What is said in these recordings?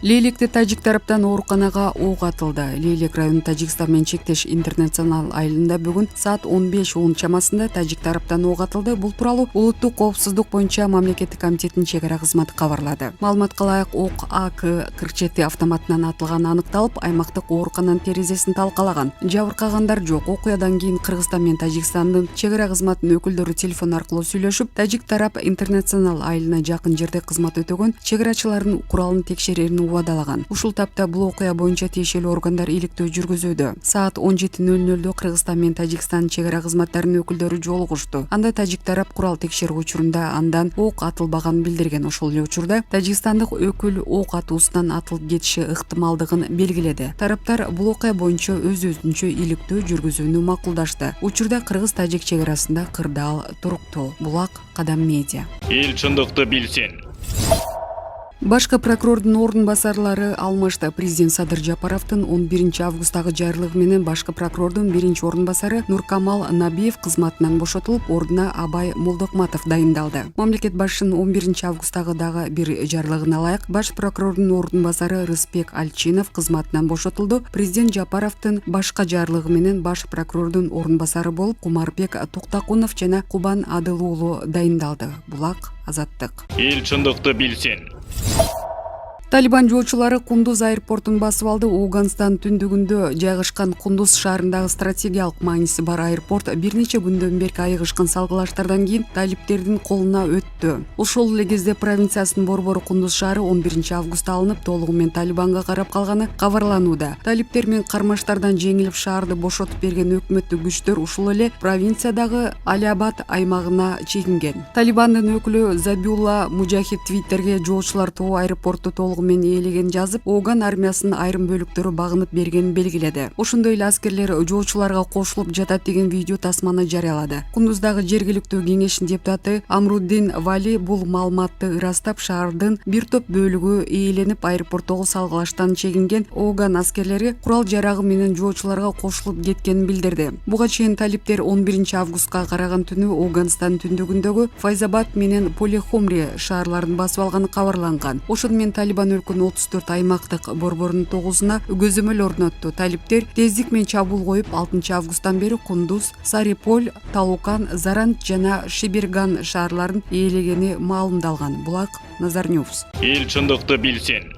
Лейлекте тажик тараптан ооруканага ок атылды. Лейлек районунун Тажикстан менен чектеш интернационал айылында бүгүн саат 15:10 чамасында тажик тараптан ок атылды. Бул тууралуу улуттук коопсуздук боюнча мамлекеттик комитеттин чек ара кызматы кабарлады. Маалыматка ылайык, ок АК-47 автоматынан атылганы аныкталып, аймактык оорукананын терезесин талкалаган. Жабыркагандар жок. Окуядан кийин Кыргызстан менен Тажикстандын чек ара кызматынын өкүлдөрү телефон аркылуу сүйлөшүп, тажик тарап интернационал айылына жакын жерде кызмат өтөгөн чек арачылардын куралын текшерерин убадалаган. Ушул тапта бул окуя боюнча тиешелүү органдар иликтөө жүргүзүүдө. Саат 17:00 Кыргызстан менен Тажикстан чек ара кызматтарынын өкүлдөрү жолугушту. Анда тажик тарап курал текшерүү учурунда андан ок атылбаганын билдирген. Ошол эле учурда тажикстандык өкүл ок атуусунан атылып кетиши ыктымалдыгын белгиледи. Тараптар бул окуя боюнча өз-өзүнчө иликтөө жүргүзүүнү макулдашты. Учурда кыргыз-тажик чек арасында кырдаал туруктуу. Булак Кадам Медиа. Эл чындыкты билсин. Башкы прокурордун ордун басарлары алмашты. Президент Садыр Жапаровдун 11 августтагы жарлыгы менен башкы прокурордун биринчи ордун басары Нуркамал Набиев кызматынан бошотулуп, ордуна Абай Молдокматов дайындалды. Мамлекет башчынын 11 августтагы дагы бир жарлыгына ылайык баш прокурордун ордун басары Рыспек Альчинов кызматынан бошотулду. Президент Жапаровдун башка жарлыгы менен баш прокурордун ордун басары болуп Кумарбек Токтакунов жана Кубан Адыл уулу дайындалды. Булак Азаттык. Эл чындыкты билсин. Талибан жолчулары Кундуз аэропортун басып алды. Ооганстан түндүгүндө жайгашкан Кундуз шаарындагы стратегиялык мааниси бар аэропорт бир нече күндөн бери айыгышкан салгылаштардан кийин талиптердин колуна өттү. Ошол эле кезде провинциясынын борбору Кундуз шаары 11 августта алынып, толугу менен Талибанга карап калганы кабарланууда. Талиптер менен кармаштардан жеңилип шаарды бошотуп берген өкмөттүк күчтөр ушул эле провинциядагы Алиабад аймагына чегинген. Талибандын өкүлү Забиулла Мужахид Твиттерге жолчулар тобу аэропортту толугу мен ээлеген жазып, Ооган армиясынын айрым бөлүктөрү багынып бергенин белгиледи. Ошондой эле аскерлер жолчуларга кошулуп жатат деген видео тасманы жарыялады. Кундуздагы жергиликтүү кеңештин депутаты Амруддин Вали бул маалыматты ырастап, шаардын бир топ бөлүгү ээленип аэропорттогу салгылаштан чегинген Ооган аскерлери курал жарагы менен жолчуларга кошулуп кеткенин билдирди. Буга чейин талиптер 11 августка караган түнү Ооганстан түндүгүндөгү Файзабад менен Полихомри шаарларын басып алганы кабарланган. Ошону менен Талибан өлкөнүн 34 аймактык борборунун 9-уна көзөмөл орнотту. Талиптер тездик менен чабуул коюп, 6 августтан бери Кундуз, Сариполь, Талукан, Зарант жана Шиберган шаарларын ээлегени маалымдалган. Булак Назарньюс. Эл чындыкты билсин.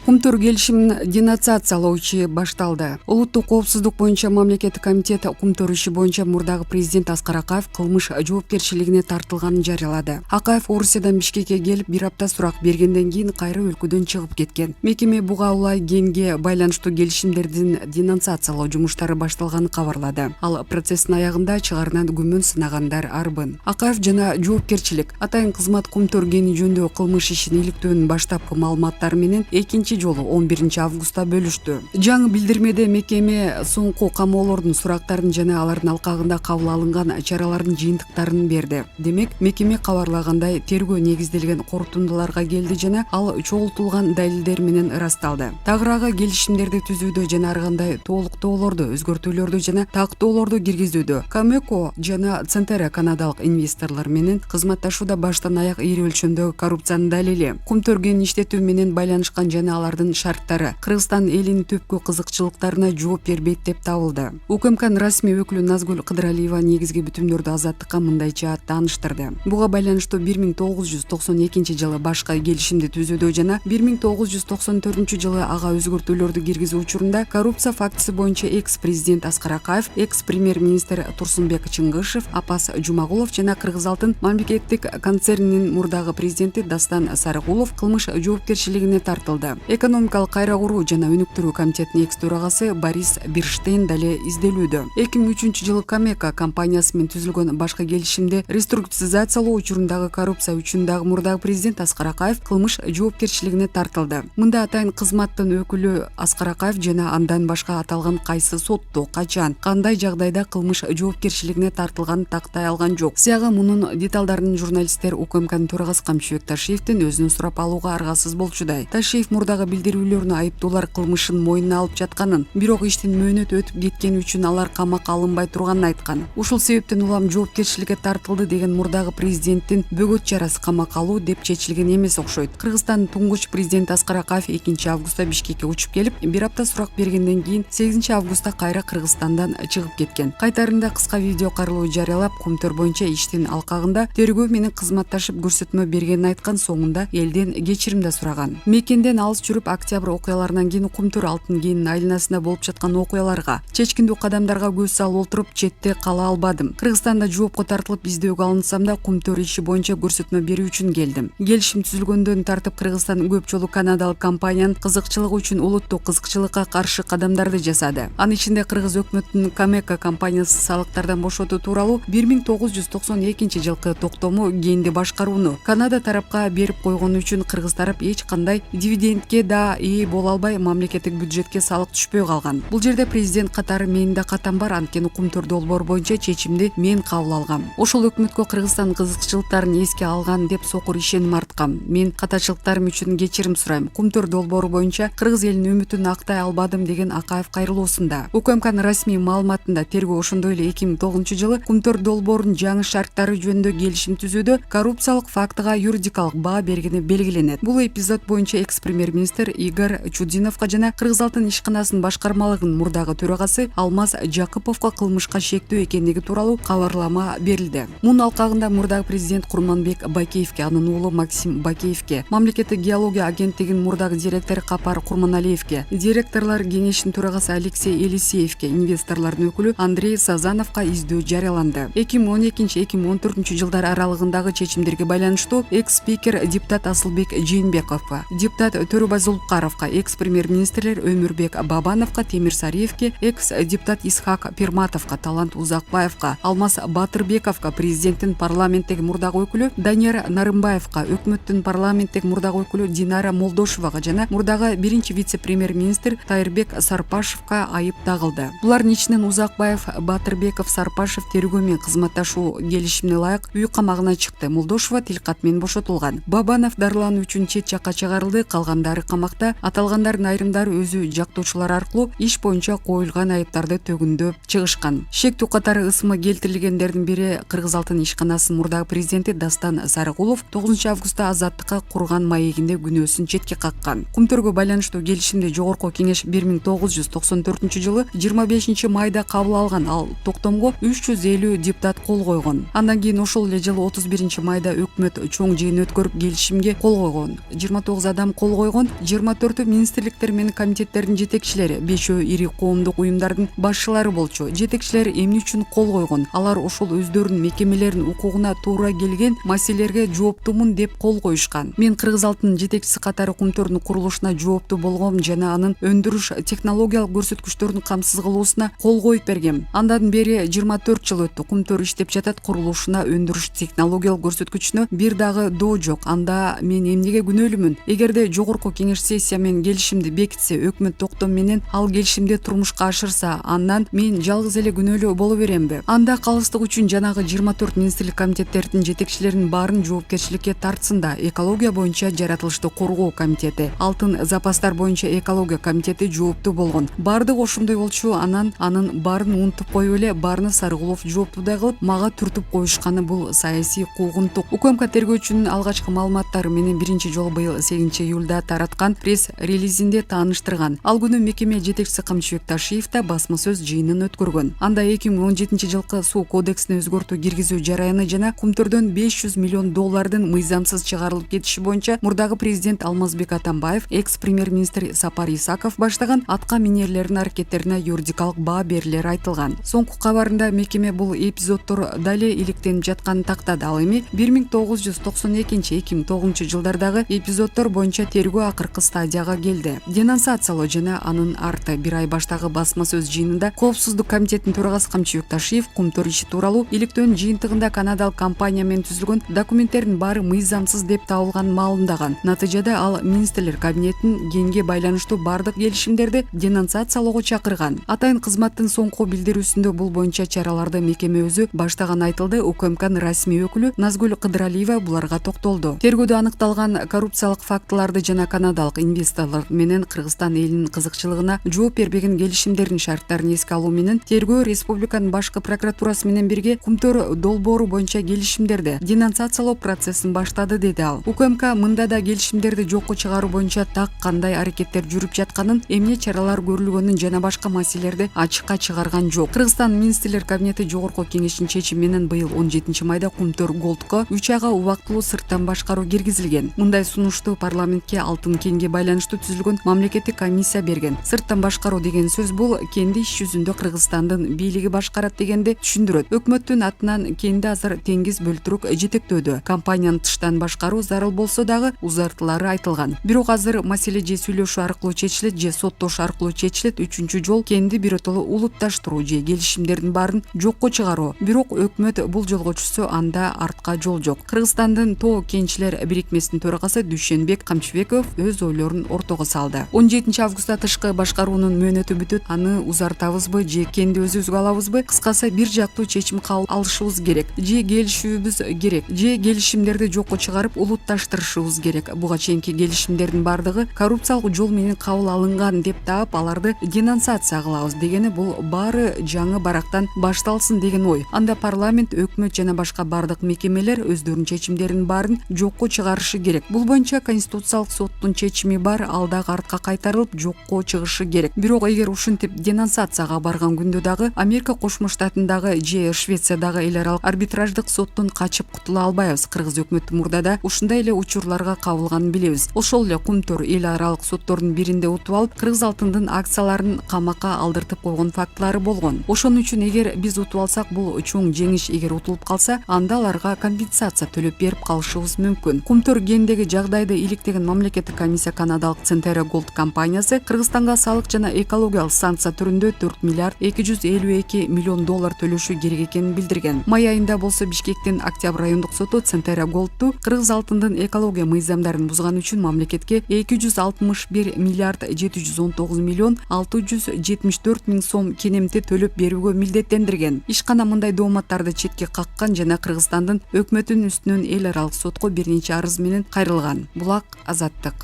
Кумтөр келишимин денонсациялоо иши башталды. Улуттук коопсуздук боюнча мамлекеттик комитет Кумтөр иши боюнча мурдагы президент Аскар Акаев кылмыш жоопкерчилигине тартылганын жарыялады. Акаев Орусиядан Бишкекке келип, бир апта сурак бергенден кийин кайра өлкөдөн чыгып кеткен. Мекеме буга улай генге байланыштуу келишимдердин денонсациялоо жумуштары башталганын кабарлады. Ал процесстин аягында чыгарынан күмөн сынагандар арбын. Акаев жана жоопкерчилик атайын кызмат Кумтөр гени жөнүндө кылмыш ишин иликтөөнүн баштапкы маалыматтары менен экинчи жолу 11 августта бөлүштү. Жаңы билдирмеде мекеме соңку камоолордун сурактарын жана алардын алкагында кабыл алынган чаралардын жыйынтыктарын берди. Демек, мекеме кабарлагандай тергөө негизделген корутундуларга келди жана ал чогултулган далилдер менен ырасталды. Тагыраагы келишимдерди түзүүдө жана ар кандай толуктоолорду, өзгөртүүлөрдү жана тактоолорду киргизүүдө Камеко жана Центера канадалык инвесторлор менен кызматташууда баштан аяк ири өлчөмдөгү коррупциянын далили. Кумтөргөн иштетүү менен байланышкан жана алардын шарттары Кыргызстан элинин түпкү кызыкчылыктарына жооп бербейт деп табылды. УКМКнын расмий өкүлү Назгүл Кыдыралиева негизги бүтүмдөрдү азаттыкка мындайча тааныштырды. Буга байланыштуу 1992 жылы башка келишимди түзүүдө жана 1994 жылы ага өзгөртүүлөрдү киргизүү учурунда коррупция фактысы боюнча экс-президент Аскар Акаев, экс-премьер-министр Турсунбек Чыңгышев, Апас Жумагулов жана Кыргызалтын мамлекеттик концернинин мурдагы президенти Дастан Сарыгулов кылмыш жоопкерчилигине тартылды. Экономикалык кайра куруу жана өнүктүрүү комитетинин экс төрагасы Борис Бирштейн дале изделүүдө. 2003 жылы Камека компаниясы менен түзүлгөн башка келишимде реструктуризациялоо учурундагы коррупция үчүн дагы мурдагы президент Аскар Акаев кылмыш жоопкерчилигине тартылды. Мында атайын кызматтын өкүлү Аскар Акаев жана андан башка аталган кайсы сотто, качан, кандай жагдайда кылмыш жоопкерчилигине тартылганын тактай алган жок. Сияга мунун деталдарын журналисттер УКМКнын төрагасы Камчыбек Ташиевдин өзүнөн сурап алууга аргасыз болчудай. Ташиев мурдагы мурдагы билдирүүлөрүнө айыптуулар кылмышын мойнуна алып жатканын, бирок иштин мөөнөтү өтүп кеткени үчүн алар камакка алынбай турганын айткан. Ушул себептен улам жоопкерчиликке тартылды деген мурдагы президенттин бөгөт чарасы камакка алуу деп чечилген эмес окшойт. Кыргызстандын туңгуч президенти Аскар Акаев 2-августта Бишкекке учуп келип, бир апта сурак бергенден кийин 8-августта кайра Кыргызстандан чыгып кеткен. Кайтарында кыска видео кайрылуу жарыялап, Кумтөр боюнча иштин алкагында тергөө менен кызматташып көрсөтмө бергенин айткан, соңунда элден кечирим да сураган. Мекенден алыс жүрүп, октябрь окуяларынан кийин Кумтөр алтын кенинин айланасында болуп жаткан окуяларга, чечкиндүү кадамдарга көз салып отуруп, четте кала албадым. Кыргызстанда жоопко тартылып издөөгө алынсам да, Кумтөр иши боюнча көрсөтмө берүү үчүн келдим. Келишим түзүлгөндөн тартып Кыргызстан көп жолу канадалык компаниянын кызыкчылыгы үчүн улуттук кызыкчылыкка каршы кадамдарды жасады. Анын ичинде кыргыз өкмөтүнүн Камека компаниясы салыктардан бошотуу тууралуу 1992 жылкы токтому кенди башкарууну Канада тарапка берип койгону үчүн кыргыз тарап эч кандай дивидендке да ээ боло албай, мамлекеттик бюджетке салык түшпөй калган. Бул жерде президент катары менин да катам бар, анткени Кумтөр долбоор боюнча чечимди мен кабыл алгам. Ошол өкмөткө Кыргызстан кызыкчылыктарын эске алган деп сокур ишеним арткам. Мен катачылыктарым үчүн кечирим сурайм. Кумтөр долбоору боюнча кыргыз элинин үмүтүн актай албадым деген Акаев кайрылуусунда. УКМКнын расмий маалыматында тергөө ошондой эле 2009-жылы Кумтөр долбоорунун жаңы шарттары жөнүндө келишим түзүүдө коррупциялык фактыга юридикалык баа бергени белгиленет. Бул эпизод боюнча экс-премьер-министр Игорь Чудиновго жана Кыргыз алтын ишканасынын башкармалыгынын мурдагы төрагасы Алмаз Жакыповго кылмышка шектүү экендиги тууралуу кабарлама берилди. Мунун алкагында мурдагы президент Курманбек Бакеевке, анын уулу Максим Бакеевке, мамлекеттик геология агенттигинин мурдагы директору Капар Курманалиевке, директорлор кеңешинин төрагасы Алексей Елисеевке, инвесторлордун өкүлү Андрей Сазановго издөө жарыяланды. 2012-2014 жылдар аралыгындагы чечимдерге байланыштуу экс-спикер депутат Асылбек Жээнбековго, депутат Төрөбай Зулукаровго, экс-премьер-министрлер Өмүрбек Бабановго, Темир Сариевке, экс-депутат Исхак Пирматовго, Талант Узакбаевго, Алмаз Батырбековго, президенттин парламенттеги мурдагы өкүлү Данияр Нарымбаевго, өкмөттүн парламенттеги мурдагы өкүлү Динара Молдошевага жана мурдагы биринчи вице-премьер-министр Тайырбек Сарпашевго айып тагылды. Булардын ичинен Узакбаев, Батырбеков, Сарпашев тергөө менен кызматташуу келишимине ылайык үй камагына чыкты. Молдошева тилкат менен бошотулган. Бабанов дарылануу үчүн чет жакка чыгарылды, калгандары камакта. Аталгандардын айрымдары өзү жактоочулар аркылуу иш боюнча коюлган айыптарды төгүндөп чыгышкан. Шектүү катары ысымы келтирилгендердин бири Кыргыз алтын ишканасынын мурдагы президенти Дастан Сарыгулов 9-августта Азаттыкка курган маегинде күнөөсүн четке каккан. Кумтөргө байланыштуу келишимди жогорку кеңеш 1994-жылы 25 майда кабыл алган. Ал токтомго 350 депутат кол койгон. Андан кийин ошол эле жылы 31 майда өкмөт чоң жыйын өткөрүп келишимге кол койгон. 29 адам кол койгон. 24 министрликтер менен комитеттердин жетекчилери, 5 ири коомдук уюмдардын башчылары болчу. Жетекчилер эмне үчүн кол койгон? Алар ошол өздөрүнүн мекемелеринин укугуна туура келген маселелерге жооптумун деп кол коюшкан. Мен Кыргыз алтынын жетекчиси катары Кумтөрдүн курулушуна жооптуу болгом жана анын өндүрүш технологиялык көрсөткүчтөрүн камсыз кылуусуна кол коюп бергем. Андан бери 24 жыл өттү. Кумтөр иштеп жатат, курулушуна, өндүрүш технологиялык көрсөткүчүнө бир дагы доо жок. Анда мен эмнеге күнөөлүүмүн? Эгерде жогорку кеңеш сессия менен келишимди бекитсе, өкмөт токтом менен ал келишимди турмушка ашырса, андан мен жалгыз эле күнөөлүү боло беремби? Анда калыстык үчүн жанагы 24 министрлик комитеттердин жетекчилеринин баарын жоопкерчиликке тартсын да. Экология боюнча жаратылышты коргоо комитети, алтын запастар боюнча экология комитети жооптуу болгон. Бардык ошондой болчу, анын баарын унутуп коюп эле баарына Сарыгулов жооптуудай кылып мага түртүп коюшканы бул саясий куугунтук. УКМК тергөөчүнүн алгачкы маалыматтары менен биринчи жолу быйыл 8-июлда тараткан пресс-релизинде тааныштырган. Ал күнү мекеме жетекчиси Камчыбек Ташиев да басма сөз жыйынын өткөргөн. Анда 2017 жылкы суу кодексине өзгөртүү киргизүү жараяны жана Кумтөрдөн $500 миллион мыйзамсыз чыгарылып кетиши боюнча мурдагы президент Алмазбек Атамбаев, экс-премьер-министр Сапар Исаков баштаган атка минерлердин аракеттерине юридикалык баа берилери айтылган. Соңку кабарында мекеме бул эпизоддор дале иликтенип жатканын тактады. Ал эми 1992-2009 жылдардагы эпизоддор боюнча тергөө акыркы стадияга келди. Денонсациялоо жана анын арты бир ай баштагы басма сөз жыйынында Коопсуздук комитетинин төрагасы Камчыбек Ташиев Кумтөр иши тууралуу иликтөөнүн жыйынтыгында канадалык компания менен түзүлгөн документтердин баары мыйзамсыз деп табылганын маалымдаган. Натыйжада ал министрлер кабинетин кенге байланыштуу бардык келишимдерди денонсациялоого чакырган. Атайын кызматтын соңку билдирүүсүндө бул боюнча чараларды мекеме өзү баштаган айтылды. УКМКнын расмий өкүлү Назгүл Кыдыралиева буларга токтолду. Тергөөдө аныкталган коррупциялык фактыларды жана Канада канадалык инвесторлор менен Кыргызстан элинин кызыкчылыгына жооп бербеген келишимдердин шарттарын эске алуу менен тергөө республиканын башкы прокуратурасы менен бирге Кумтөр долбоору боюнча келишимдерди денонсациялоо процессин баштады, деди ал. УКМК мында да келишимдерди жокко чыгаруу боюнча так кандай аракеттер жүрүп жатканын, эмне чаралар көрүлгөнүн жана башка маселелерди ачыкка чыгарган жок. Кыргызстан министрлер кабинети жогорку кеңешинин чечими менен быйыл 17-майда Кумтөр Голдко 3 айга убактылуу сырттан башкаруу киргизилген. Мындай сунушту парламентке алтын кенге байланыштуу түзүлгөн мамлекеттик комиссия берген. Сырттан башкаруу деген сөз бул кенди иш жүзүндө Кыргызстандын бийлиги башкарат дегенди түшүндүрөт. Өкмөттүн атынан кенди азыр Теңиз Бөлтүрүк жетектөөдө. Компаниянын тыштан башкаруу зарыл болсо дагы узартылары айтылган. Бирок азыр маселе же сүйлөшүү аркылуу чечилет, же соттош аркылуу чечилет. Үчүнчү жол кенди биротоло улутташтыруу же келишимдердин баарын жокко чыгаруу. Бирок өкмөт бул жолго түшсө, анда артка жол жок. Кыргызстандын Тоо кенчилер бирикмесинин төрагасы Дүйшөнбек Камчыбеков өз ойлорун ортого салды. 17 августта тышкы башкаруунун мөөнөтү бүтөт. Аны узартабызбы же кенди өзүбүзгө алабызбы? Кыскасы, бир жактуу чечим кабыл алышыбыз керек. Же келишүүбүз керек, же келишимдерди жокко чыгарып улутташтырышыбыз керек. Буга чейинки келишимдердин бардыгы коррупциялык жол менен кабыл алынган деп таап, аларды денонсация кылабыз дегени бул баары жаңы барактан башталсын деген ой. Анда парламент, өкмөт жана башка бардык мекемелер өздөрүнүн чечимдеринин баарын жокко чыгарышы керек. Бул боюнча Конституциялык соттун чечими бар, ал дагы артка кайтарылып жокко чыгышы керек. Бирок эгер ушинтип денонсацияга барган күндө дагы Америка Кошмо Штатындагы же Швециядагы эл аралык арбитраждык соттон качып кутула албайбыз. Кыргыз өкмөтү мурдада ушундай эле учурларга кабылганын билебиз. Ошол эле Кумтөр эл аралык соттордун биринде утуп алып, Кыргыз алтындын акцияларын камакка алдыртып койгон фактылары болгон. Ошон үчүн эгер биз утуп алсак, бул чоң жеңиш. Эгер утулуп калса, анда аларга компенсация төлөп берип калышыбыз мүмкүн. Кумтөр кендеги жагдайды иликтеген мамлекеттик комиссия канадалык Centerra Gold компаниясы Кыргызстанга салык жана экологиялык санкция түрүндө 4 миллиард 252 миллион доллар төлөшү керек экенин билдирген. Май айында болсо Бишкектин Октябрь райондук соту Centerra Gold'ту Кыргыз алтындын экология мыйзамдарын бузган үчүн мамлекетке 261 миллиард 719 миллион 674 миң сом кенемти төлөп берүүгө милдеттендирген. Ишкана мындай дооматтарды четке каккан жана Кыргызстандын өкмөтүнүн үстүнөн эл аралык сотко бир нече арыз менен кайрылган. Булак Азаттык.